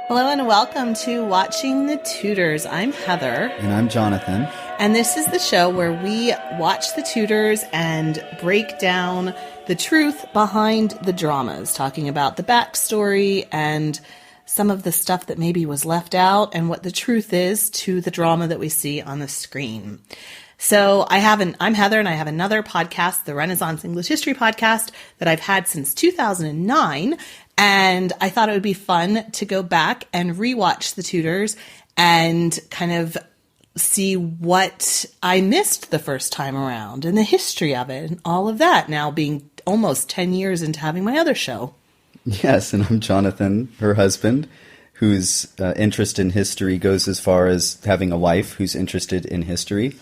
Hello and welcome to Watching the Tudors. I'm Heather. And I'm Jonathan. And this is the show where we watch the Tudors and break down the truth behind the dramas, talking about the backstory and some of the stuff that maybe was left out and what the truth is to the drama that we see on the screen. So I'm Heather, and I have another podcast, the Renaissance English History podcast, that I've had since 2009. And I thought it would be fun to go back and rewatch the Tudors and kind of see what I missed the first time around and the history of it and all of that, now being almost 10 years into having my other show. Yes, and I'm Jonathan, her husband, whose interest in history goes as far as having a wife who's interested in history.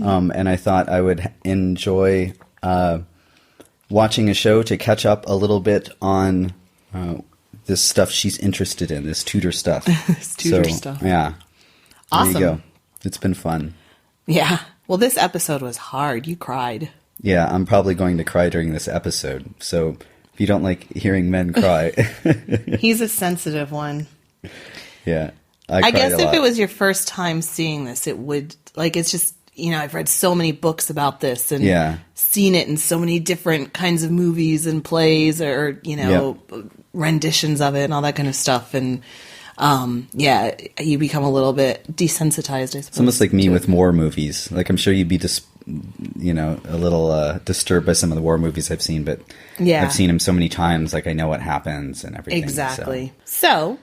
And I thought I would enjoy watching a show to catch up a little bit on this stuff she's interested in, this Tudor stuff. This Tudor stuff. Yeah. Awesome. There you go. It's been fun. Yeah. Well, this episode was hard. You cried. Yeah, I'm probably going to cry during this episode. So if you don't like hearing men cry. He's a sensitive one. Yeah. I guess if it was your first time seeing this, it would, it's just, I've read so many books about this and seen it in so many different kinds of movies and plays or, renditions of it and all that kind of stuff. And, you become a little bit desensitized, I suppose. It's almost like me with war movies. Like, I'm sure you'd be a little disturbed by some of the war movies I've seen, but I've seen them so many times, like I know what happens and everything. Exactly. So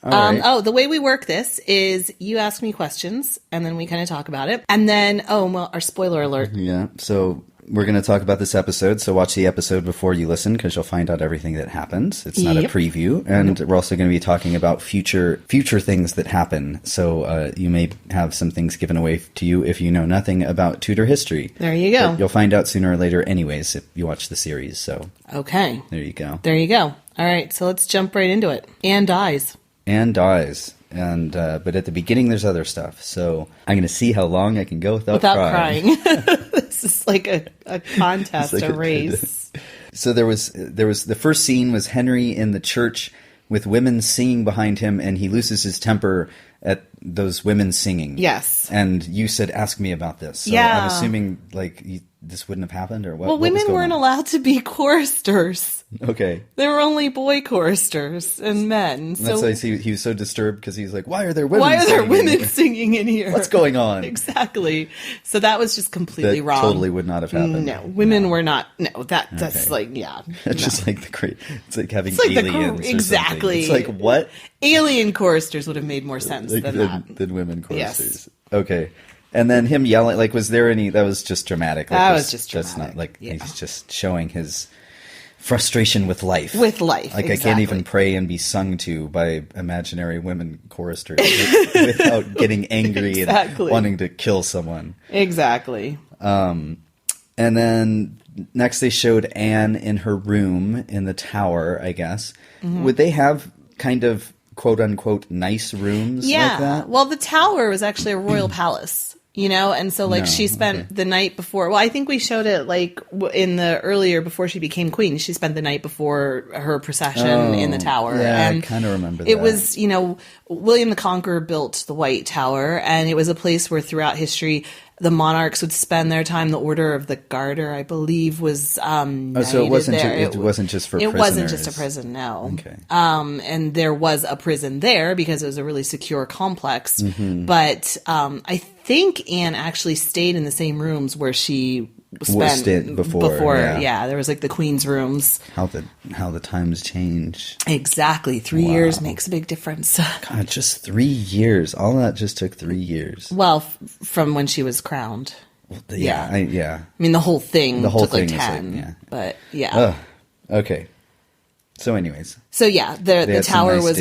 right. The way we work this is you ask me questions and then we kind of talk about it. And then, our spoiler alert. Yeah. So we're going to talk about this episode. So watch the episode before you listen because you'll find out everything that happens. It's not a preview. And we're also going to be talking about future things that happen. So you may have some things given away to you if you know nothing about Tudor history. There you go. But you'll find out sooner or later anyways if you watch the series. So okay. There you go. There you go. All right. So let's jump right into it. Anne dies. Anne dies. And but at the beginning, there's other stuff. So I'm going to see how long I can go without crying. This is like a contest, like a race. So there was the first scene was Henry in the church with women singing behind him, and he loses his temper at those women singing. Yes. And you said, ask me about this. So I'm assuming this wouldn't have happened, or what? Well, women weren't allowed to be choristers. Okay. There were only boy choristers and men. And that's why he was so disturbed because he's like, why are there women singing in here? What's going on? Exactly. So that was just completely wrong. Totally would not have happened. No, women were not. No, that's It's just like it's like having aliens. Exactly. It's like what? Alien choristers would have made more sense than women choristers. Yes. Okay. And then him yelling, was there any, that was just dramatic. That was just dramatic. That's not, he's just showing his frustration with life. Exactly. I can't even pray and be sung to by imaginary women choristers without getting angry and wanting to kill someone. Exactly. And then next they showed Anne in her room in the tower, I guess. Mm-hmm. Would they have kind of quote unquote nice rooms like that? Well, the tower was actually a royal palace. And so she spent the night before. Well, I think we showed it in the earlier before she became queen. She spent the night before her procession in the tower. Yeah, and I kind of remember that. It was, William the Conqueror built the White Tower, and it was a place where throughout history the monarchs would spend their time. The Order of the Garter, I believe, was so it wasn't it wasn't just for prisoners. It wasn't just a prison, no. Okay. And there was a prison there because it was a really secure complex. Mm-hmm. But I think Anne actually stayed in the same rooms where she spent before. Yeah, there was the Queen's rooms. How the times change. Exactly. 3 years makes a big difference. God, just 3 years. All that just took 3 years. Well, from when she was crowned. Well, I mean, the whole thing took thing 10. But yeah. Okay. So anyways. So yeah, the tower was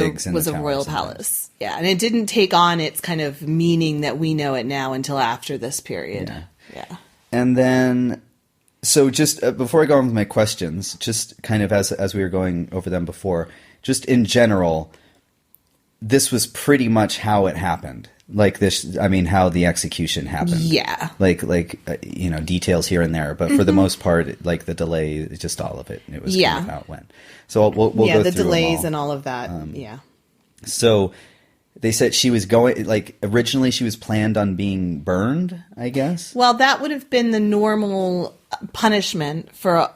a royal palace. Yeah, and it didn't take on its kind of meaning that we know it now until after this period. Yeah. And then, so just before I go on with my questions, just kind of as we were going over them before, just in general, this was pretty much how it happened. How the execution happened. Yeah. Details here and there, but for the most part, the delay, just all of it. It was kind of how it went. So we'll go through the delays them all. and all of that. So they said she was going, like, originally she was planned on being burned, I guess. Well, that would have been the normal punishment for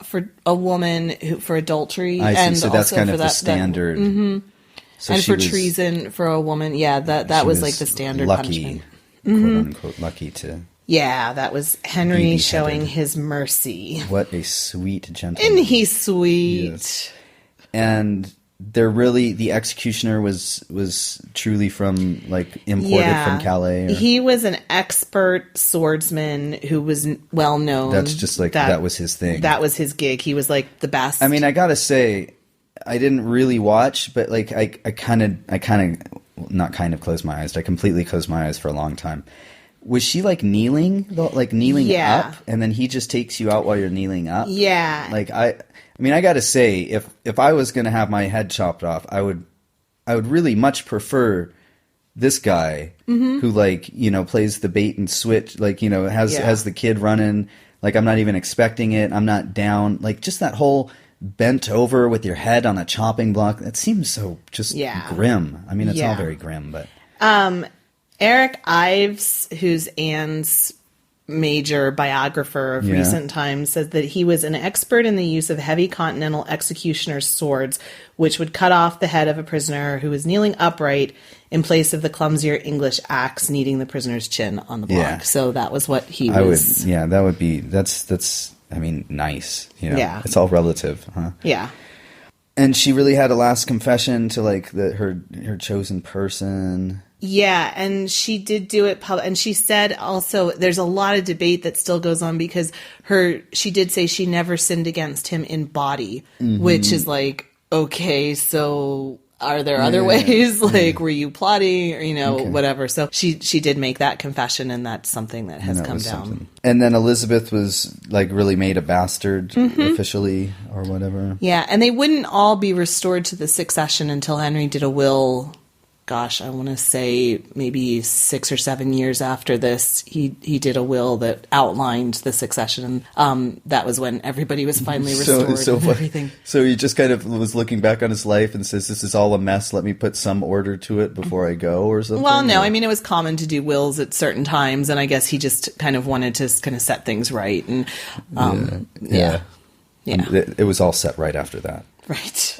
a woman for adultery. I see. And So that's also kind for of the standard. So and she for was, treason for a woman. Yeah, that was like the standard lucky, punishment. quote unquote, lucky to. Yeah, that was Henry Be showing beheaded. his mercy. What a sweet gentleman. And he's sweet. Yes. And the executioner was truly from, like, imported from Calais. Or, he was an expert swordsman who was well known. that's just like, that was his thing. That was his gig. He was like the best. I mean, I gotta say, I didn't really watch, but like I kind of not kind of closed my eyes. I completely closed my eyes for a long time. Was she like kneeling Yeah. up, and then he just takes you out while you're kneeling up? Yeah. Like I mean, I gotta say, if I was gonna have my head chopped off, I would really much prefer this guy who, like, you know, plays the bait and switch, like, you know, has the kid running, like, I'm not even expecting it, I'm not down, like, just that whole bent over with your head on a chopping block, that seems so just grim. I mean, it's all very grim, but Eric Ives, who's Anne's major biographer of recent times, says that he was an expert in the use of heavy continental executioner's swords, which would cut off the head of a prisoner who was kneeling upright in place of the clumsier English axe kneading the prisoner's chin on the block. Yeah. So that was what he was. That would be, that's, I mean, nice. You know? Yeah. It's all relative, huh? Yeah. And she really had a last confession to, like, her chosen person. Yeah, and she did do it and she said also there's a lot of debate that still goes on because she did say she never sinned against him in body, which is like, okay, so are there other ways? Like, were you plotting or, you know, whatever. So she did make that confession, and that's something that has come down. Something. And then Elizabeth was, like, really made a bastard officially or whatever. Yeah, and they wouldn't all be restored to the succession until Henry did a will. Gosh, I want to say maybe 6 or 7 years after this, he did a will that outlined the succession. That was when everybody was finally restored and everything. So he just kind of was looking back on his life and says, this is all a mess, let me put some order to it before I go, or something? Well, no, I mean, it was common to do wills at certain times, and I guess he just kind of wanted to kind of set things right. And It was all set right after that. Right.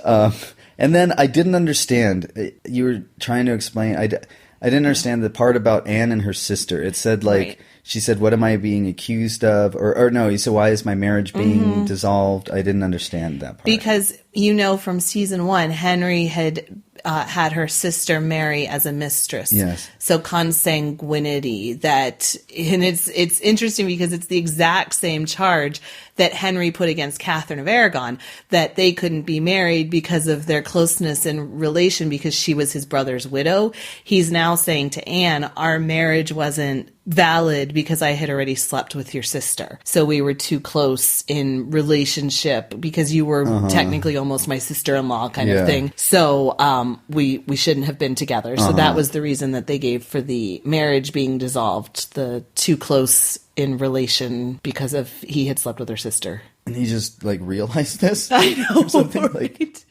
And then I didn't understand. You were trying to explain. I didn't understand the part about Anne and her sister. It said, like, she said, what am I being accused of? Or no, he said, why is my marriage being dissolved? I didn't understand that part. Because, you know, from season 1, Henry had had her sister Mary as a mistress. Yes. So consanguinity, and it's interesting because it's the exact same charge that Henry put against Catherine of Aragon, that they couldn't be married because of their closeness in relation because she was his brother's widow. He's now saying to Anne, our marriage wasn't valid because I had already slept with your sister. So we were too close in relationship because you were technically almost my sister-in-law kind of thing. So we shouldn't have been together. So that was the reason that they gave for the marriage being dissolved, the too close in relation because of he had slept with her sister. And he just, like, realized this? I know, or something right? like.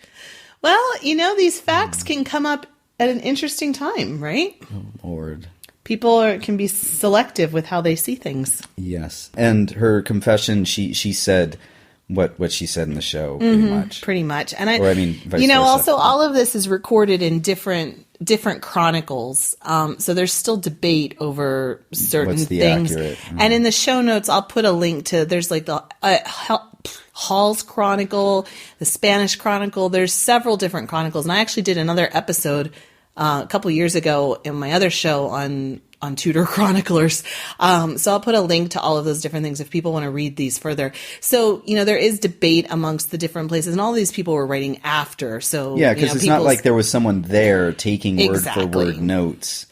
Well, you know, these facts can come up at an interesting time, right? Oh, Lord. People can be selective with how they see things. Yes. And her confession, she said what she said in the show, pretty much. Pretty much. And vice you know, versa. also all of this is recorded in different chronicles. So there's still debate over certain What's the things. accurate? And in the show notes, I'll put a link to, there's like the Hall's Chronicle, the Spanish Chronicle. There's several different chronicles. And I actually did another episode a couple years ago in my other show on Tudor chroniclers. So I'll put a link to all of those different things if people want to read these further. So, you know, there is debate amongst the different places, and all these people were writing after. So yeah, because it's not like there was someone there taking word for word notes.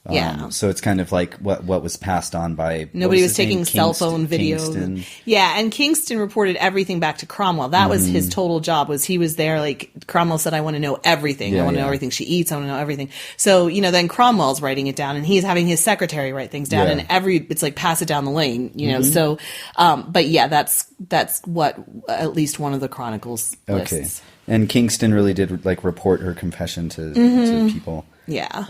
Yeah. So it's kind of like what was passed on by... Nobody was taking cell phone video. Kingston. Yeah, and Kingston reported everything back to Cromwell. That was his total job, was he was there, like, Cromwell said, I want to know everything. I want to know everything she eats. I want to know everything. So, then Cromwell's writing it down, and he's having his secretary write things down, and it's like, pass it down the lane, So, but yeah, that's what at least one of the chronicles lists. Okay. And Kingston really did, like, report her confession to people. Yeah.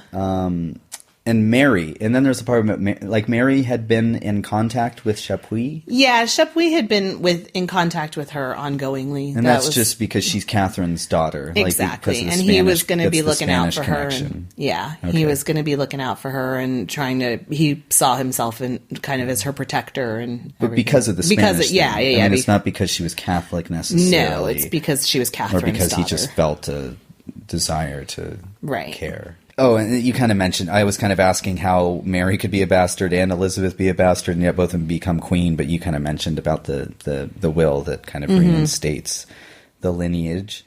And Mary, and then there's a part about, like, Mary had been in contact with Chapuis. Yeah, Chapuis had been in contact with her ongoingly. And that's just because she's Catherine's daughter. Exactly. Like, and he was going to be looking out for her. Connection. He was going to be looking out for her and he saw himself in kind of as her protector and everything. But because of the Spanish thing. Yeah. I mean, it's not because she was Catholic necessarily. No, it's because she was Catherine's daughter. Or because he just felt a desire to care. Oh, and you kind of mentioned, I was kind of asking how Mary could be a bastard and Elizabeth be a bastard, and yet both of them become queen, but you kind of mentioned about the will that kind of reinstates the lineage.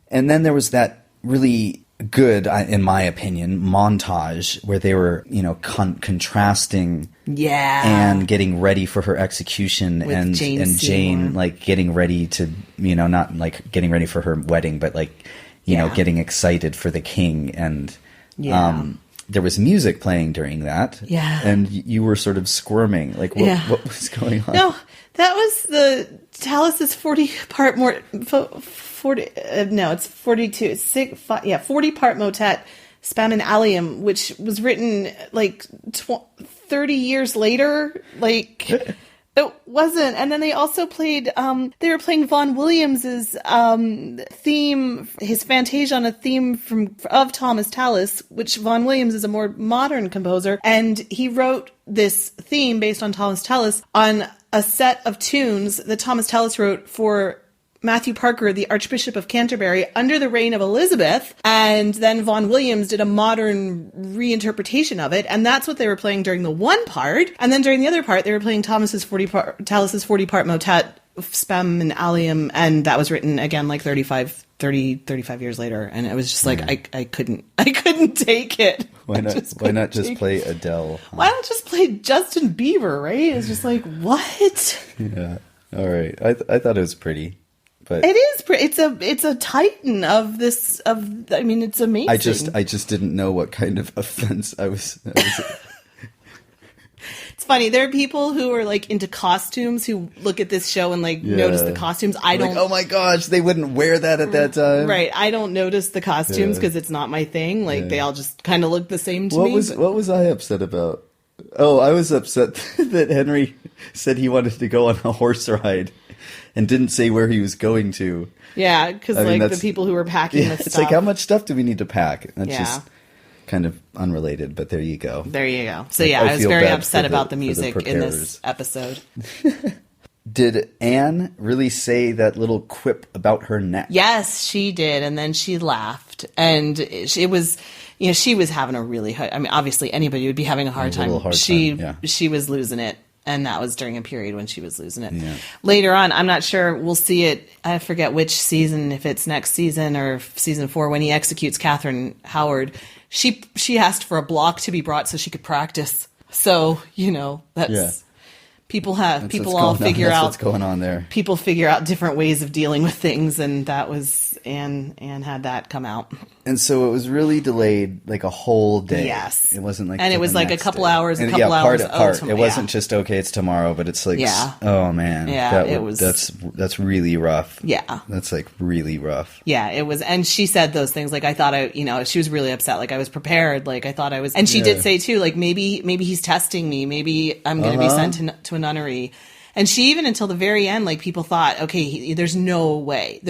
And then there was that really good, in my opinion, montage where they were, contrasting and getting ready for her execution, and Jane, like, getting ready to, not like getting ready for her wedding, but like, getting excited for the king. And there was music playing during that. Yeah. And you were sort of squirming. Like, what was going on? No, that was the Talus's 40-part more... 40... no, it's 42. It's 40-part motet, Spam and Allium, which was written, like, 30 years later. Like... It wasn't. And then they also played, they were playing Vaughan Williams's theme, his Fantasia on a theme of Thomas Tallis, which Vaughan Williams is a more modern composer. And he wrote this theme based on Thomas Tallis on a set of tunes that Thomas Tallis wrote for Matthew Parker, the Archbishop of Canterbury, under the reign of Elizabeth, and then Vaughan Williams did a modern reinterpretation of it, and that's what they were playing during the one part, and then during the other part, they were playing Tallis's 40-part motet, Spem and Allium, and that was written again like 35 years later, and it was just like, I couldn't take it. Why not just play Adele? Huh? Why not just play Justin Bieber, right? It's just like, what? Yeah. All right. I thought it was pretty. But it is pretty. It's a titan of this. I mean, it's amazing. I just didn't know what kind of offense I was It's funny. There are people who are like into costumes who look at this show and like notice the costumes. I don't. Like, oh my gosh, they wouldn't wear that at that time. Right. I don't notice the costumes because it's not my thing. Like they all just kind of look the same to me. What was I upset about? Oh, I was upset that Henry said he wanted to go on a horse ride. And didn't say where he was going to. Yeah, because the people who were packing the stuff. It's like, how much stuff do we need to pack? That's just kind of unrelated, but there you go. There you go. So I was very upset about the music in this episode. Did Anne really say that little quip about her neck? Yes, she did. And then she laughed. And it was... she was having a really hard... I mean, obviously, anybody would be having a hard time. She was losing it. And that was during a period when she was losing it. Yeah. Later on, I'm not sure. We'll see it. I forget which season, if it's next season or season 4, when he executes Catherine Howard. She asked for a block to be brought so she could practice. So, that's... People all figure out what's going on there. People figure out different ways of dealing with things, and that was Anne had that come out. And so it was really delayed, like a whole day. Yes, it wasn't like, and it was like a couple hours, hours. It wasn't just okay, it's tomorrow, but it's like, oh man, that's really rough. Yeah, that's like really rough. Yeah, it was, and she said those things like, I thought she was really upset. Like I was prepared. Like I thought I was, and she did say too, like maybe he's testing me. Maybe I'm going to be sent to a nunnery. And she, even until the very end, like people thought, okay, there's no way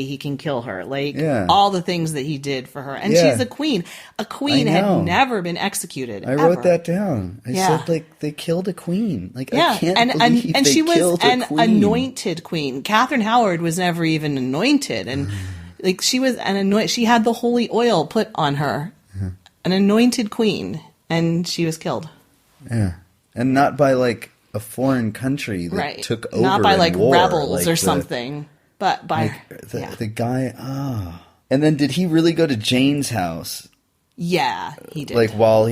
he can kill her. Like all the things that he did for her. And she's a queen. A queen had never been executed. I wrote that down. I said, like, they killed a queen. Like, I can't believe and they she was an queen. anointed queen. Catherine Howard was never even anointed. And like she was she had the holy oil put on her. An anointed queen. And she was killed. Yeah. And not by like a foreign country that took over, not by like war, rebels or something, but by the guy. And then did he really go to Jane's house? Yeah, he did. Like while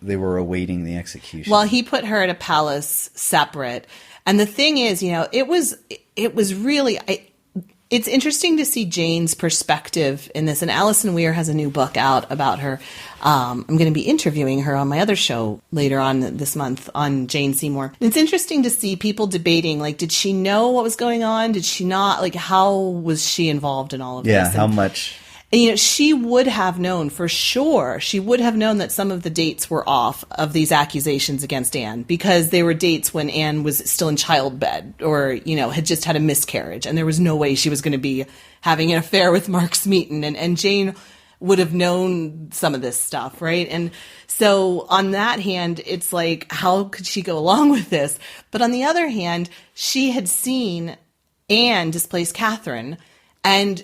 they were awaiting the execution. Well, he put her at a palace separate. And the thing is, it was really, it's interesting to see Jane's perspective in this. And Alison Weir has a new book out about her. I'm going to be interviewing her on my other show later on this month on Jane Seymour. And it's interesting to see people debating, like, did she know what was going on? Did she not? Like, how was she involved in all of this? Yeah, how much? And, she would have known for sure. She would have known that some of the dates were off of these accusations against Anne because they were dates when Anne was still in childbed or, had just had a miscarriage. And there was no way she was going to be having an affair with Mark Smeaton. And Jane would have known some of this stuff, right? And so on that hand, it's like, how could she go along with this? But on the other hand, she had seen Anne displace Catherine, and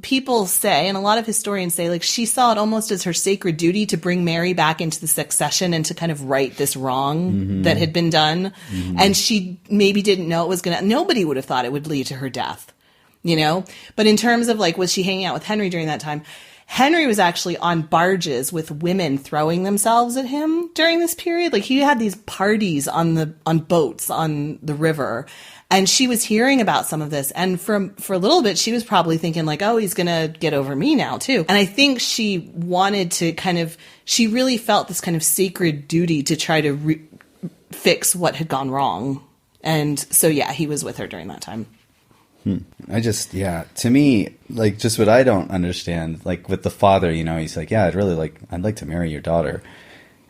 people say, and a lot of historians say, like, she saw it almost as her sacred duty to bring Mary back into the succession and to kind of right this wrong that had been done. And she maybe didn't know it was nobody would have thought it would lead to her death, But in terms of, like, was she hanging out with Henry during that time? Henry was actually on barges with women throwing themselves at him during this period. Like, he had these parties on boats on the river. And she was hearing about some of this. And for a little bit, she was probably thinking like, oh, he's going to get over me now, too. And I think she wanted to she really felt this kind of sacred duty to try to fix what had gone wrong. And so, yeah, he was with her during that time. To me, like, just what I don't understand, like with the father, he's like, yeah, I'd like to marry your daughter.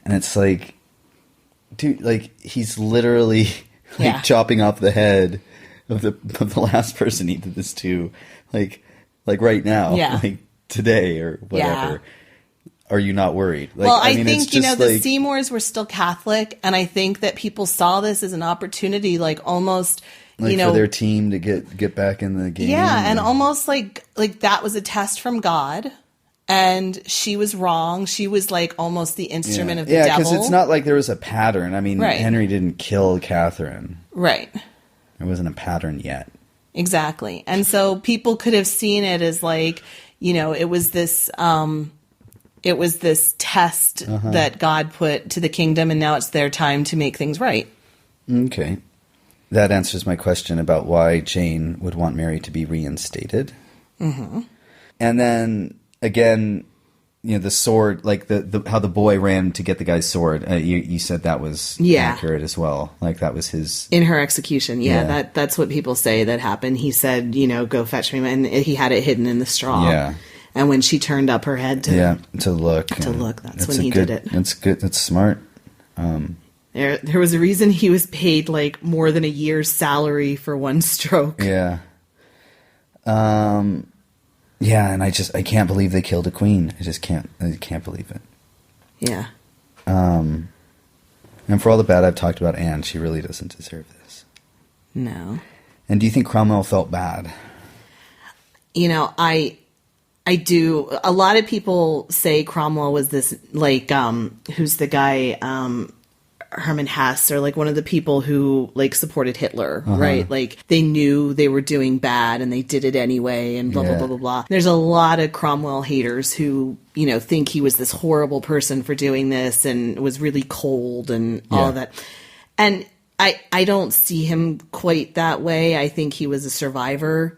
And it's like, dude, like, he's literally... chopping off the head of the last person he did this to, like right now, like today or whatever. Yeah. Are you not worried? Like, well, I think the Seymours were still Catholic, and I think that people saw this as an opportunity, like almost, for their team to get back in the game. Yeah, and almost like that was a test from God. And she was wrong. She was like almost the instrument of the devil. Yeah, because it's not like there was a pattern. I mean, Henry didn't kill Catherine. Right. There wasn't a pattern yet. Exactly. And so people could have seen it as like, it was this test that God put to the kingdom, and now it's their time to make things right. Okay. That answers my question about why Jane would want Mary to be reinstated. Mm-hmm. And then... Again, the sword, like the how the boy ran to get the guy's sword. You said that was accurate as well. Like that was his in her execution. Yeah, that's what people say that happened. He said, go fetch me, and he had it hidden in the straw. Yeah, and when she turned up her head to look, that's when he did it. That's good. That's smart. There was a reason he was paid like more than a year's salary for one stroke. Yeah. Yeah, and I can't believe they killed a queen. I can't believe it. Yeah. And for all the bad I've talked about Anne, she really doesn't deserve this. No. And do you think Cromwell felt bad? I do. A lot of people say Cromwell was this, like, who's the guy, Hermann Hesse, or like one of the people who like supported Hitler, right? Like they knew they were doing bad and they did it anyway, and blah, blah, blah, blah, blah. There's a lot of Cromwell haters who, think he was this horrible person for doing this and was really cold and all of that. And I don't see him quite that way. I think he was a survivor.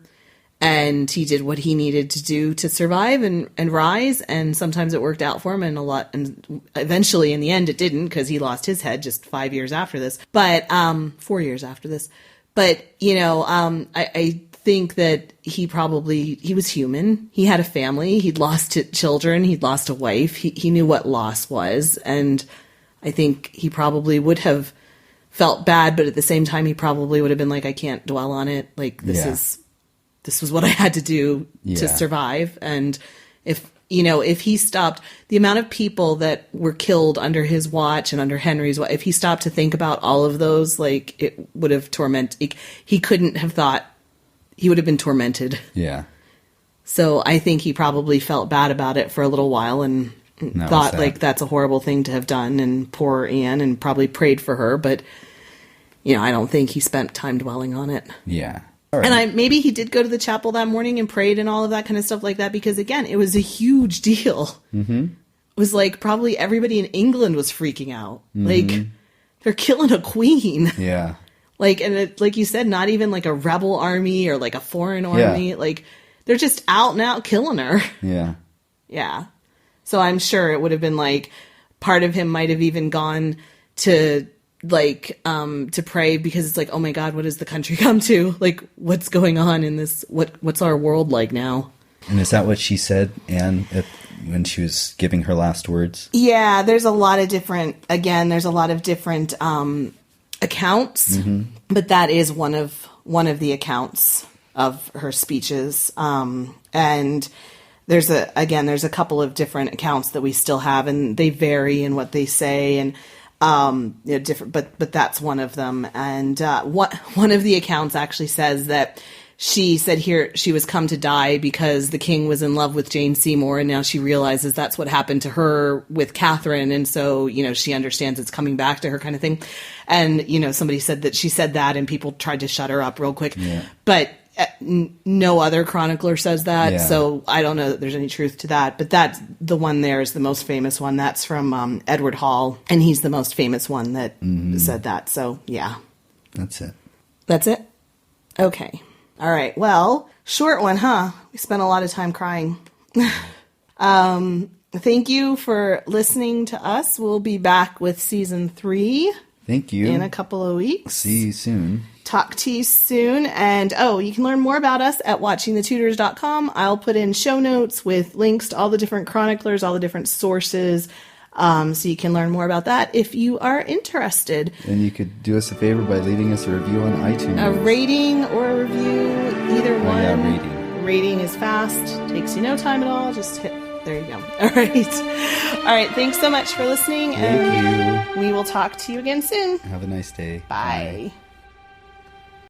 And he did what he needed to do to survive and rise. And sometimes it worked out for him, and eventually in the end it didn't, because he lost his head just 5 years after this. But 4 years after this. But, I think that he was human. He had a family. He'd lost children. He'd lost a wife. He knew what loss was. And I think he probably would have felt bad, but at the same time he probably would have been like, I can't dwell on it. Like, this was what I had to do to survive. And if he stopped, the amount of people that were killed under his watch and under Henry's watch, if he stopped to think about all of those, like, it would have he couldn't have thought, he would have been tormented. Yeah. So I think he probably felt bad about it for a little while and thought like that's a horrible thing to have done, and poor Anne, and probably prayed for her. But, I don't think he spent time dwelling on it. Yeah. All right. And maybe he did go to the chapel that morning and prayed and all of that kind of stuff like that, because again, it was a huge deal. Mm-hmm. It was like probably everybody in England was freaking out. Mm-hmm. Like, they're killing a queen. Yeah. Like, and it, like you said, not even like a rebel army or like a foreign army. Yeah. Like, they're just out and out killing her. Yeah. Yeah. So I'm sure it would have been like, part of him might have even gone to like, to pray, because it's like, oh my God, what has the country come to? Like, what's going on in this? What's our world like now? And is that what she said, Anne, when she was giving her last words? Yeah, there's a lot of different accounts, mm-hmm. but that is one of the accounts of her speeches. And there's a couple of different accounts that we still have, and they vary in what they say, and different, but that's one of them. And one of the accounts actually says that she said here she was come to die because the king was in love with Jane Seymour, and now she realizes that's what happened to her with Catherine, and so, she understands it's coming back to her, kind of thing. And, somebody said that she said that, and people tried to shut her up real quick. Yeah. But no other chronicler says that, so I don't know that there's any truth to that. But that's the one there is the most famous one. That's from Edward Hall, and he's the most famous one that said that. So, yeah. That's it. That's it? Okay. All right. Well, short one, huh? We spent a lot of time crying. Thank you for listening to us. We'll be back with season 3. Thank you. In a couple of weeks. See you soon. Talk to you soon. And, you can learn more about us at watchingthetudors.com. I'll put in show notes with links to all the different chroniclers, all the different sources, so you can learn more about that if you are interested. And you could do us a favor by leaving us a review on iTunes. A rating or a review, either one. Yeah, rating. Rating is fast. Takes you no time at all. Just hit. There you go. All right. All right. Thanks so much for listening. Thank you. We will talk to you again soon. Have a nice day. Bye.